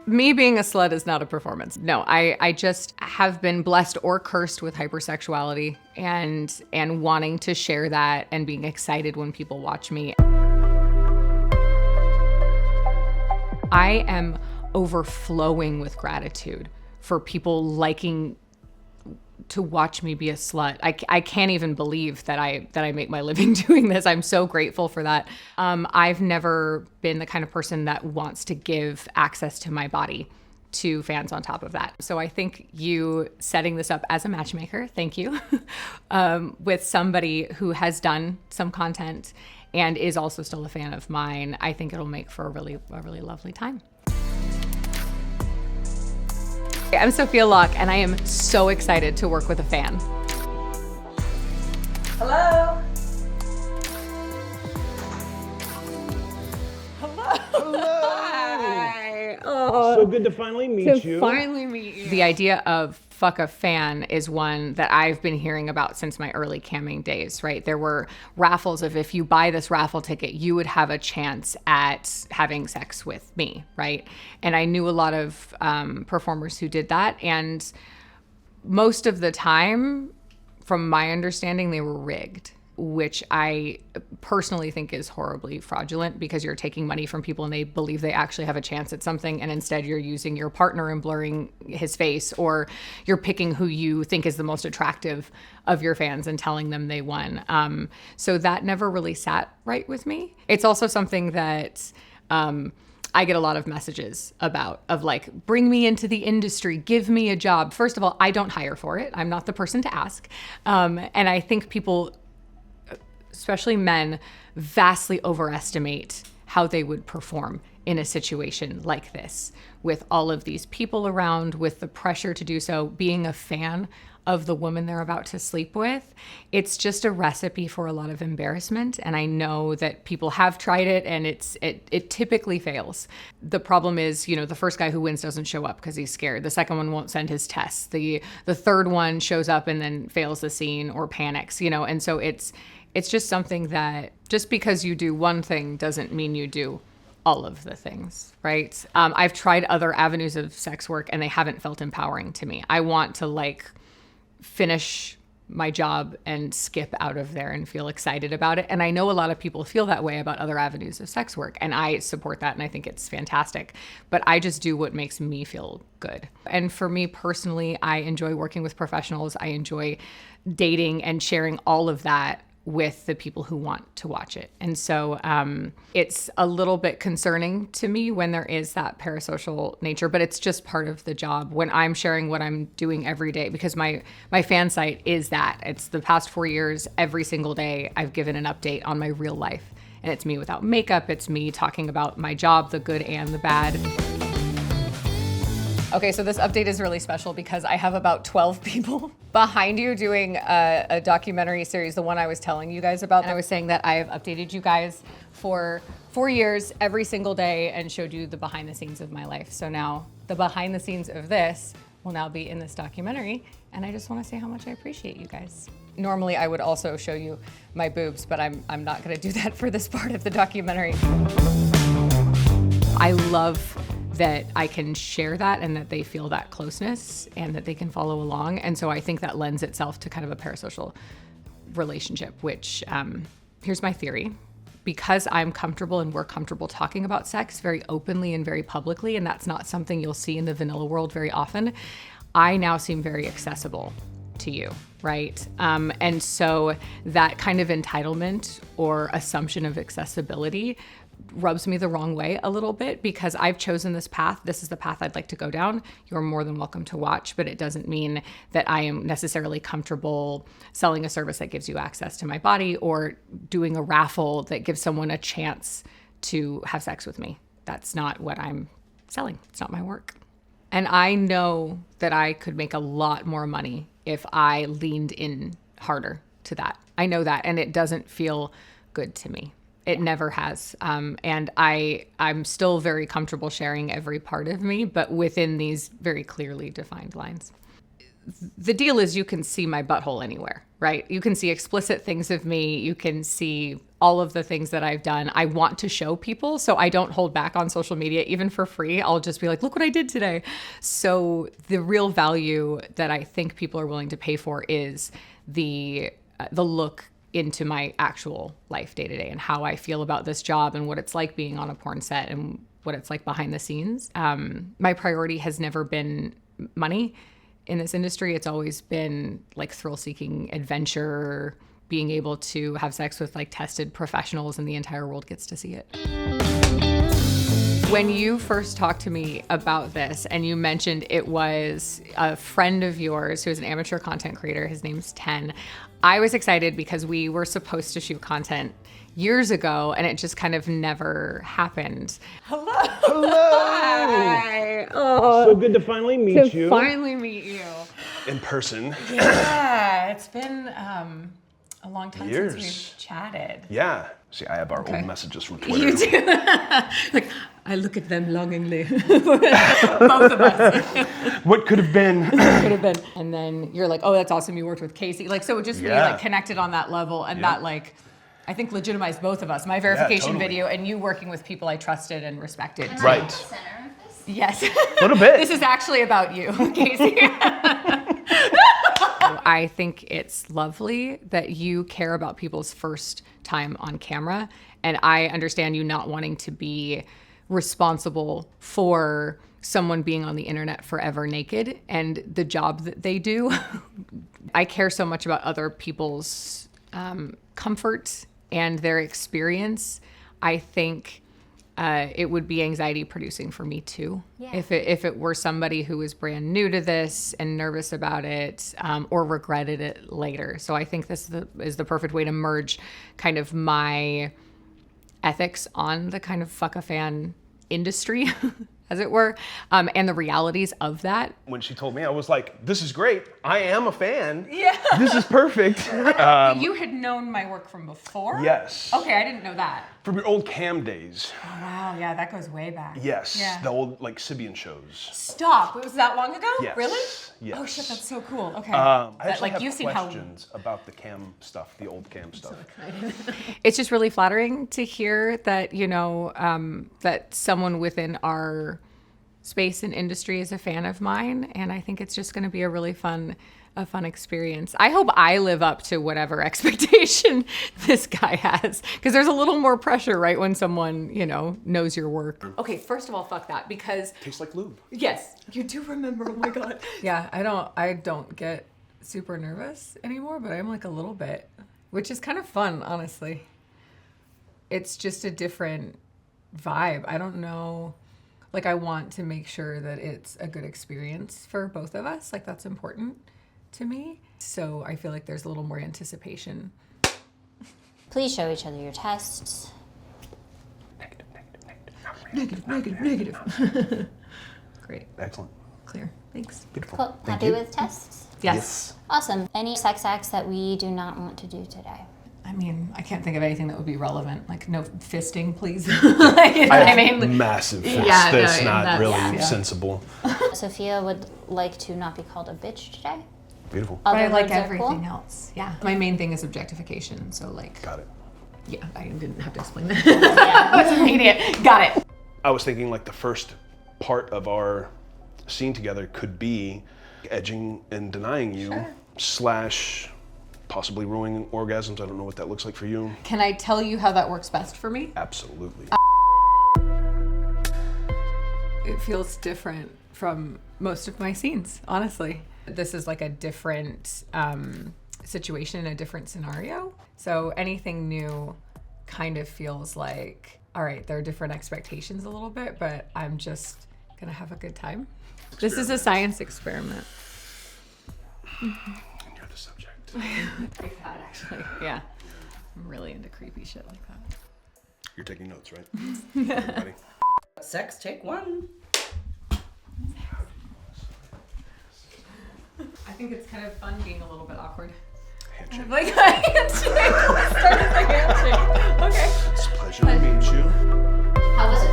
Me being a slut is not a performance. No, I just have been blessed or cursed with hypersexuality and wanting to share that and being excited when people watch me. I am overflowing with gratitude for people liking to watch me be a slut. I can't even believe that I make my living doing this. I'm so grateful for that. I've never been the kind of person that wants to give access to my body to fans on top of that. So I think you setting this up as a matchmaker, thank you, with somebody who has done some content and is also still a fan of mine, I think it'll make for a really lovely time. I'm Sophia Locke, and I am so excited to work with a fan. Hello. Hello. Hi. Oh, So good to finally meet you. Finally meet you. The idea of fuck a fan is one that I've been hearing about since my early camming days, right? There were raffles of if you buy this raffle ticket, you would have a chance at having sex with me, right? And I knew a lot of performers who did that. And most of the time, from my understanding, they were rigged, which I personally think is horribly fraudulent because you're taking money from people and they believe they actually have a chance at something, and instead you're using your partner and blurring his face, or you're picking who you think is the most attractive of your fans and telling them they won. So that never really sat right with me. It's also something that I get a lot of messages about, of like, bring me into the industry, give me a job. First of all, I don't hire for it. I'm not the person to ask. And I think people, especially men, vastly overestimate how they would perform in a situation like this, with all of these people around, with the pressure to do so, being a fan of the woman they're about to sleep with. It's just a recipe for a lot of embarrassment. And I know that people have tried it, and it typically fails. The problem is, you know, the first guy who wins doesn't show up because he's scared. The second one won't send his tests. The third one shows up and then fails the scene or panics, you know, and so it's just something that just because you do one thing doesn't mean you do all of the things, right? I've tried other avenues of sex work and they haven't felt empowering to me. I want to like finish my job and skip out of there and feel excited about it. And I know a lot of people feel that way about other avenues of sex work, and I support that and I think it's fantastic. But I just do what makes me feel good. And for me personally, I enjoy working with professionals. I enjoy dating and sharing all of that with the people who want to watch it. And so it's a little bit concerning to me when there is that parasocial nature, but it's just part of the job when I'm sharing what I'm doing every day, because my fan site is that. It's the past 4 years, every single day I've given an update on my real life. And it's me without makeup. It's me talking about my job, the good and the bad. Okay, so this update is really special because I have about 12 people behind you doing a documentary series, the one I was telling you guys about. And I was saying that I have updated you guys for 4 years every single day and showed you the behind the scenes of my life. So now the behind the scenes of this will now be in this documentary. And I just want to say how much I appreciate you guys. Normally I would also show you my boobs, but I'm not going to do that for this part of the documentary. I love that I can share that and that they feel that closeness and that they can follow along. And so I think that lends itself to kind of a parasocial relationship, which here's my theory. Because I'm comfortable and we're comfortable talking about sex very openly and very publicly, and that's not something you'll see in the vanilla world very often, I now seem very accessible to you, right? And so that kind of entitlement or assumption of accessibility rubs me the wrong way a little bit, because I've chosen this path. This is the path I'd like to go down. You're more than welcome to watch, but it doesn't mean that I am necessarily comfortable selling a service that gives you access to my body or doing a raffle that gives someone a chance to have sex with me. That's not what I'm selling. It's not my work. And I know that I could make a lot more money if I leaned in harder to that. I know that, and it doesn't feel good to me. It never has. And I'm still very comfortable sharing every part of me, but within these very clearly defined lines. The deal is you can see my butthole anywhere, right? You can see explicit things of me. You can see all of the things that I've done, I want to show people. So I don't hold back on social media, even for free. I'll just be like, look what I did today. So the real value that I think people are willing to pay for is the look into my actual life day to day and how I feel about this job and what it's like being on a porn set and what it's like behind the scenes. My priority has never been money in this industry. It's always been like thrill-seeking adventure, being able to have sex with like tested professionals, and the entire world gets to see it. When you first talked to me about this and you mentioned it was a friend of yours who is an amateur content creator, his name's Ten, I was excited because we were supposed to shoot content years ago and it just kind of never happened. Hello. Hi. Oh, So good to finally meet you. Finally meet you. In person. Yeah, it's been a long time Years. since we've chatted. Yeah. See, I have our old messages from Twitter. You do. Like, I look at them longingly. Both of us. What could have been? Could have been. And then you're like, oh, that's awesome. You worked with Casey. Like, so just we like connected on that level, and that like, I think legitimized both of us. My verification totally. video and you working with people I trusted and respected. Am I Right. at the center of this? Yes. A little bit. This is actually about you, Casey. I think it's lovely that you care about people's first time on camera. And I understand you not wanting to be responsible for someone being on the internet forever naked and the job that they do. I care so much about other people's comfort and their experience. I think it would be anxiety producing for me too. Yeah. If it were somebody who was brand new to this and nervous about it, or regretted it later. So I think this is the perfect way to merge kind of my ethics on the kind of fuck a fan industry, as it were, and the realities of that. When she told me, I was like, this is great. I am a fan. Yeah. This is perfect. You had known my work from before? Yes. Okay, I didn't know that. From your old cam days. Oh, wow, yeah, that goes way back. Yes. Yeah. The old like Sibian shows. Stop, it was that long ago? Yes. Really? Yes. Oh shit, that's so cool. Okay. I That, actually like, have you've seen how questions about the cam stuff, the old cam stuff. it's just really flattering to hear that, you know, that someone within our space and industry is a fan of mine. And I think it's just going to be a really fun experience. I hope I live up to whatever expectation this guy has, because there's a little more pressure, right, when someone, you know, knows your work. Okay, first of all, fuck that, because Tastes like lube. yes, you do remember. Oh my god. Yeah, I don't get super nervous anymore, but I'm like a little bit, which is kind of fun, honestly. It's just a different vibe. I don't know. Like, I want to make sure that it's a good experience for both of us. Like, that's important to me. So I feel like there's a little more anticipation. Please show each other your tests. Negative. Great. Excellent. Clear. Thanks. Beautiful. Cool. Thank Happy you. with tests? Yes. Awesome. Any sex acts that we do not want to do today? I mean, I can't think of anything that would be relevant. Like, no fisting, please. Like, you know what I mean? Massive fist. Yeah, no, That's and not that's- really yeah. sensible. Sophia would like to not be called a bitch today. Beautiful. But I Other like words are everything cool? else. Yeah. My main thing is objectification. So, like, Got it. yeah, I didn't have to explain that. That was immediate. Got it. I was thinking like the first part of our scene together could be edging and denying you, slash possibly ruining orgasms. I don't know what that looks like for you. Can I tell you how that works best for me? Absolutely. It feels different from most of my scenes, honestly. This is like a different situation, a different scenario. So anything new kind of feels like, all right, there are different expectations a little bit, but I'm just gonna have a good time. This is a science experiment. And you're the subject. Pretty bad, actually. Yeah. I'm really into creepy shit like that. You're taking notes, right? Everybody. Sex, take one. I think it's kind of fun being a little bit awkward. Handshake. Like a handshake. Let's start with a handshake. Okay. It's a pleasure to meet you. How was it?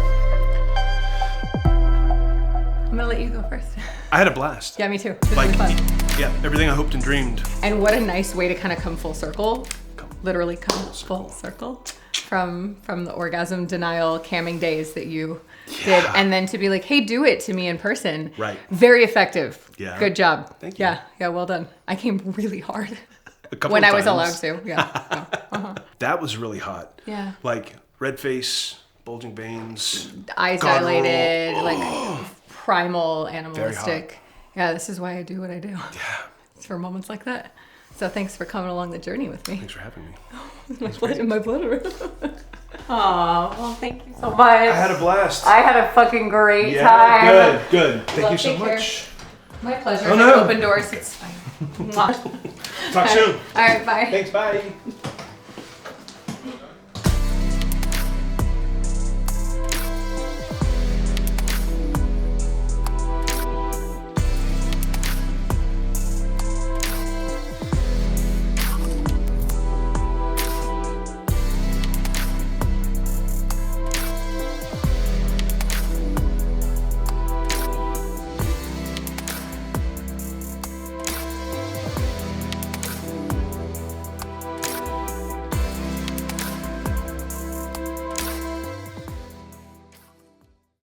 I'm gonna let you go first. I had a blast. Yeah, me too. It's Like, really fun. yeah, everything I hoped and dreamed. And what a nice way to kind of come full circle. Come literally come full circle from the orgasm denial camming days that you did, and then to be like, hey, do it to me in person. Right. Very effective. Yeah. Good job. Thank you. Yeah, well done. I came really hard A couple when of I was allowed times. to. Yeah. That was really hot. Yeah. Like red face, bulging veins. Eyes guttural. dilated, like primal, animalistic. Yeah, this is why I do what I do. Yeah. It's for moments like that. So thanks for coming along the journey with me. Thanks for having me. My pleasure. Aw, well, thank you so much. I had a blast. I had a fucking great Yeah, time. good. Thank you so Take care. much. My pleasure. Oh, no. Open doors. It's fine. Talk soon. All right, bye. Thanks, bye.